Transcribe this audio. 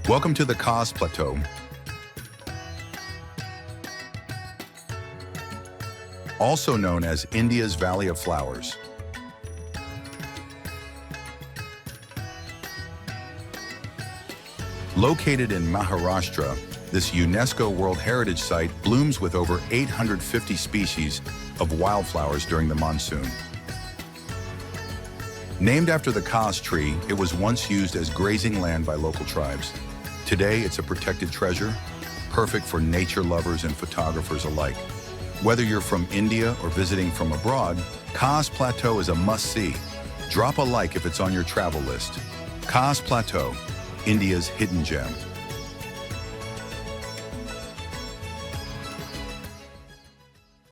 Welcome to the Kaas Plateau, also known as India's Valley of Flowers. Located in Maharashtra, this UNESCO World Heritage Site blooms with over 850 species of wildflowers during the monsoon. Named after the Kaas tree, it was once used as grazing land by local tribes. Today, it's a protected treasure, perfect for nature lovers and photographers alike. Whether you're from India or visiting from abroad, Kaas Plateau is a must-see. Drop a like if it's on your travel list. Kaas Plateau, India's hidden gem.